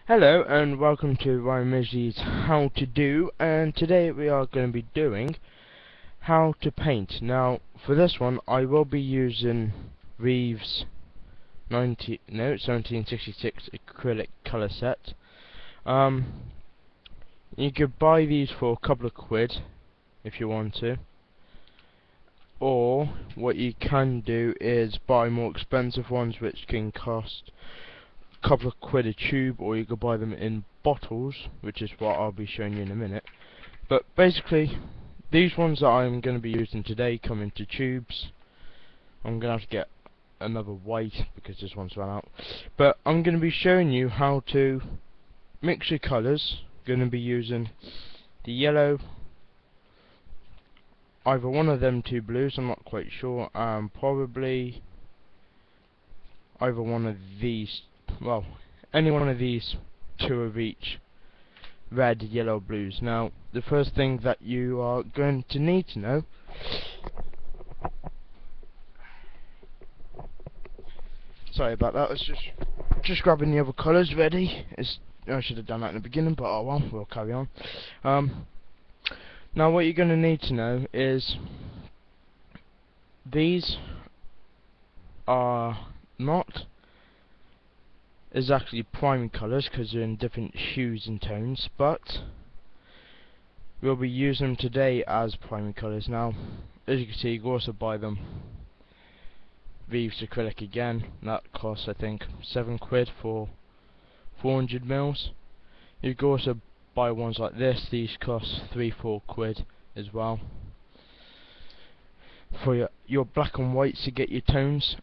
Hello and welcome to Ryan Misley's How to Do, and today we are going to be doing how to paint. Now for this one I will be using Reeves 1766 acrylic colour set. You could buy these for a couple of quid if you want to, or what you can do is buy more expensive ones which can cost couple of quid a tube, or you could buy them in bottles, which is what I'll be showing you in a minute. But basically these ones that I'm going to be using today come into tubes. I'm going to have to get another white because this one's run out, but I'm going to be showing you how to mix your colours. Going to be using the yellow, either one of them two blues, I'm not quite sure, probably either one of these, well, any one of these two of each, red, yellow, blues. Now the first thing that you are going to need to know, sorry about that, it's just grabbing the other colours ready. I should have done that in the beginning, but oh well, we'll carry on. Now what you're going to need to know is these are not exactly primary colours because they're in different hues and tones, but we'll be using them today as primary colours. Now as you can see, you can also buy them Reeves acrylic again. That costs I think 7 quid for 400 mils. You can also buy ones like this. These cost 3-4 quid as well for your black and whites to get your tones.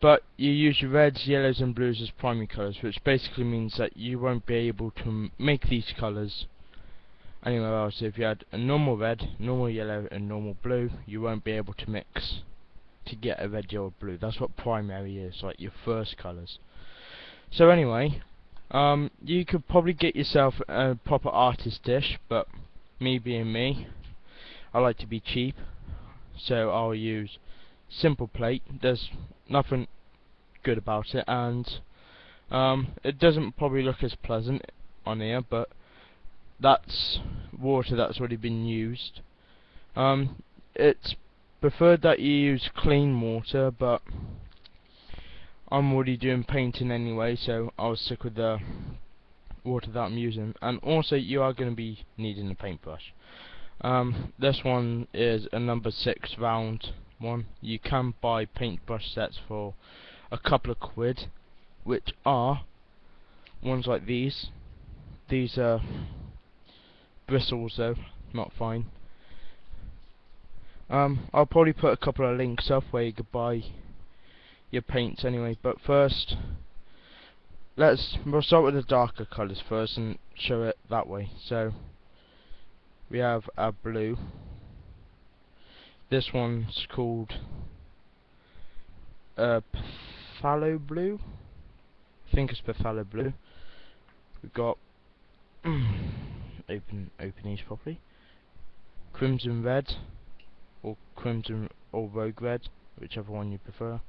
But you use your reds, yellows and blues as primary colours, which basically means that you won't be able to make these colours anywhere else. If you had a normal red, normal yellow and normal blue, you won't be able to mix to get a red, yellow, blue. That's what primary is, like your first colours. So anyway, you could probably get yourself a proper artist dish, but me being me, I like to be cheap, so I'll use simple plate. There's nothing good about it, and it doesn't probably look as pleasant on here, but that's water that's already been used. It's preferred that you use clean water, but I'm already doing painting anyway, so I'll stick with the water that I'm using. And also you are going to be needing a paintbrush. This one is a number 6 round one. You can buy paintbrush sets for a couple of quid, which are ones like these. These are bristles though, not fine. I'll probably put a couple of links up where you could buy your paints anyway, but first we'll start with the darker colours first and show it that way. So we have our blue. This one's called Phthalo blue. I think it's Phthalo blue. We've got open these properly. Crimson red, or crimson or rogue red, whichever one you prefer.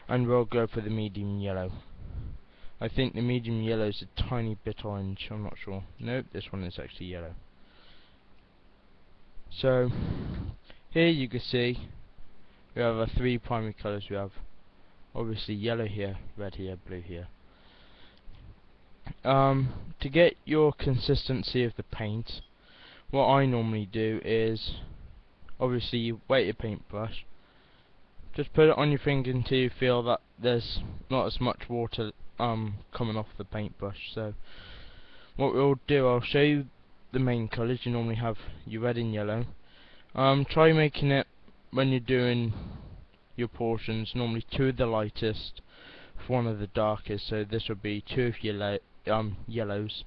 And we'll go for the medium yellow. I think the medium yellow is a tiny bit orange, I'm not sure. Nope, this one is actually yellow. So here you can see we have our 3 primary colours. We have obviously yellow here, red here, blue here. To get your consistency of the paint, what I normally do is obviously you wet your paintbrush, just put it on your finger until you feel that there's not as much water coming off the paintbrush. So what we'll do, I'll show you the main colours. You normally have your red and yellow. Try making it, when you're doing your portions, normally 2 of the lightest for 1 of the darkest. So this would be 2 of your yellows,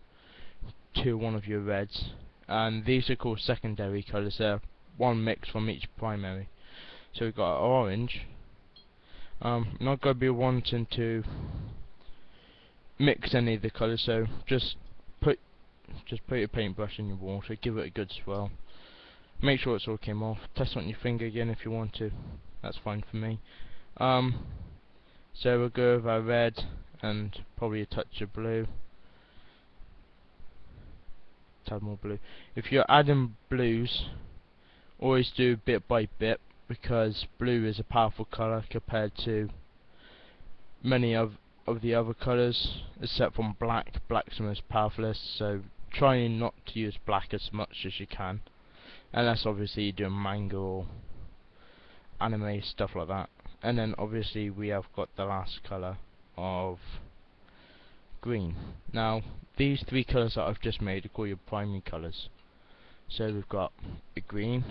1 of your reds, and these are called secondary colours. They're 1 mix from each primary. So we've got orange. I'm not going to be wanting to mix any of the colours, so just put your paintbrush in your water, give it a good swirl, make sure it's all came off, test on your finger again if you want to, that's fine for me. So we'll go with our red and probably a touch of blue, tad more blue. If you're adding blues, always do bit by bit, because blue is a powerful colour compared to many of the other colours, except from black. Black's the most powerful, so try not to use black as much as you can, unless obviously you're doing manga or anime stuff like that. And then obviously we have got the last colour of green. Now these three colours that I've just made are called your primary colours. So we've got a green,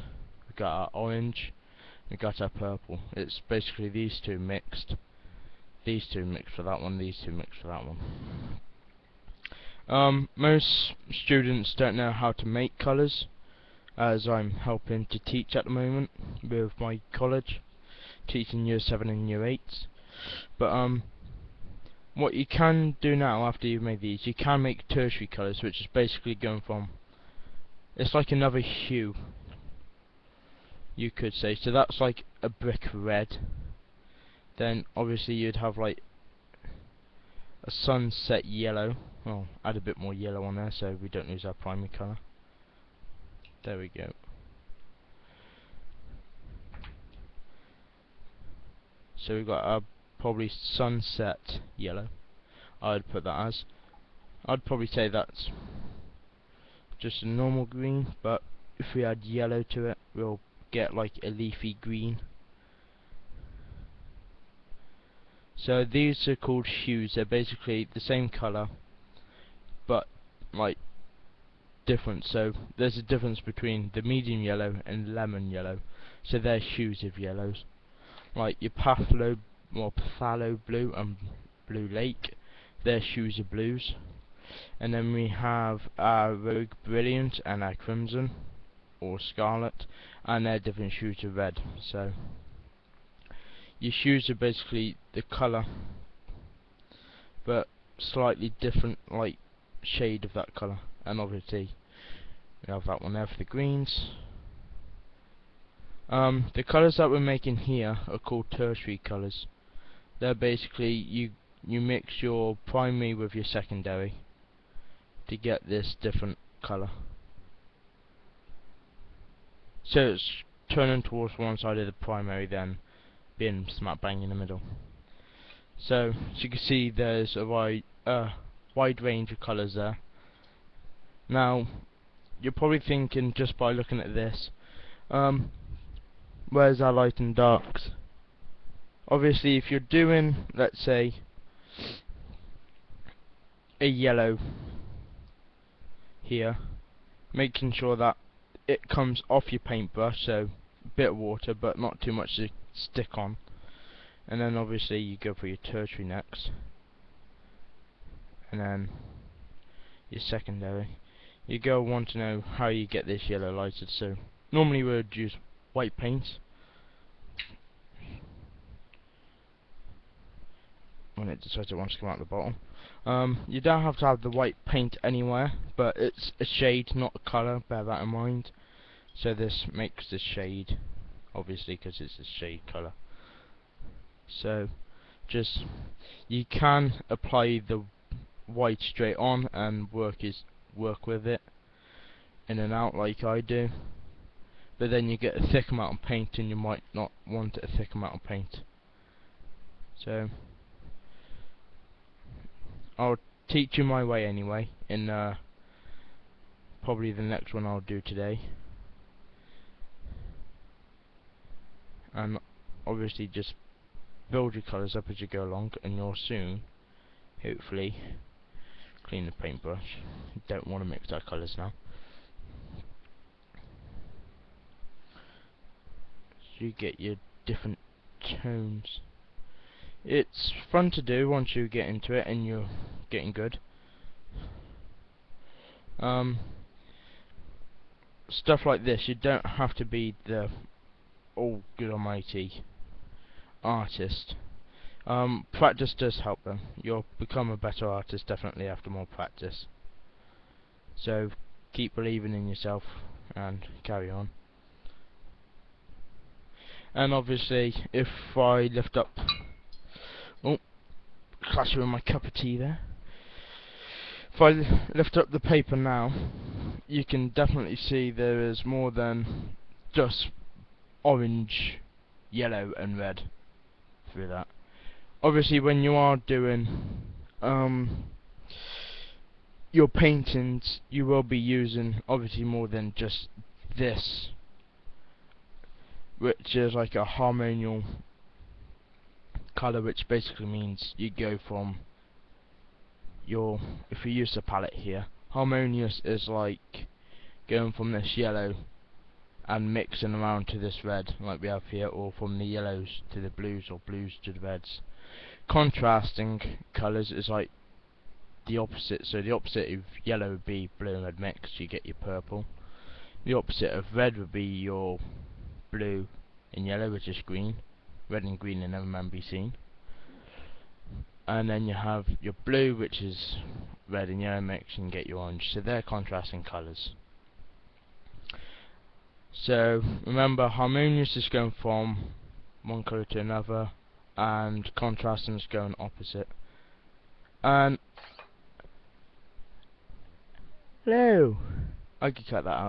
we've got our orange, we've got our purple. It's basically these two mixed. These two mixed for that one, these two mixed for that one. Most students don't know how to make colours, as I'm helping to teach at the moment with my college, teaching year 7 and year 8. But what you can do now after you've made these, you can make tertiary colours, which is basically going from, it's like another hue, you could say. So that's like a brick red. Then obviously you'd have like a sunset yellow. Well, add a bit more yellow on there so we don't lose our primary colour. There we go. So we've got our probably sunset yellow. I'd put that as. I'd probably say that's just a normal green, but if we add yellow to it, we'll get like a leafy green. So these are called hues. They're basically the same colour, but like different. So there's a difference between the medium yellow and lemon yellow. So they're hues of yellows. Like your Phthalo blue and Blue Lake, they're hues of blues. And then we have our Rogue Brilliant and our Crimson or Scarlet, and they're different hues of red. So your hues are basically the colour, but slightly different like shade of that colour. And obviously we have that one there for the greens. The colours that we're making here are called tertiary colours. They're basically you mix your primary with your secondary to get this different colour. So it's turning towards one side of the primary, then being smack bang in the middle. So as you can see, there's a wide range of colours there. Now you're probably thinking, just by looking at this, where's our light and darks? Obviously if you're doing, let's say, a yellow here, making sure that it comes off your paintbrush, so a bit of water but not too much to stick on. And then obviously you go for your tertiary next, and then your secondary. You go want to know how you get this yellow lighted. So normally we would use white paint when it decides it wants to come out the bottom. You don't have to have the white paint anywhere, but it's a shade, not a colour, bear that in mind. So this makes the shade, obviously, because it's a shade colour. So just, you can apply the white straight on and work with it in and out like I do, but then you get a thick amount of paint and you might not want a thick amount of paint. So I'll teach you my way anyway in probably the next one I'll do today, and obviously just build your colours up as you go along, and you'll soon hopefully clean the paintbrush. Don't want to mix our colours now. So you get your different tones. It's fun to do once you get into it and you're getting good. Stuff like this, you don't have to be the all good almighty artist. Practice does help them. You'll become a better artist definitely after more practice. So keep believing in yourself and carry on. And obviously if I lift up, oh, clash with my cup of tea there. If I lift up the paper now, you can definitely see there is more than just orange, yellow and red through that. Obviously when you are doing your paintings, you will be using obviously more than just this, which is like a harmonial colour, which basically means you go from your, if you use the palette here, harmonious is like going from this yellow and mixing around to this red like we have here, or from the yellows to the blues or blues to the reds. Contrasting colours is like the opposite, so the opposite of yellow would be blue and red mixed, you get your purple. The opposite of red would be your blue and yellow, which is green. Red and green will never man be seen. And then you have your blue, which is red and yellow mixed, and get your orange. So they're contrasting colours. So remember, harmonious is going from one colour to another, and contrasting is going opposite. And hello, I could cut that out.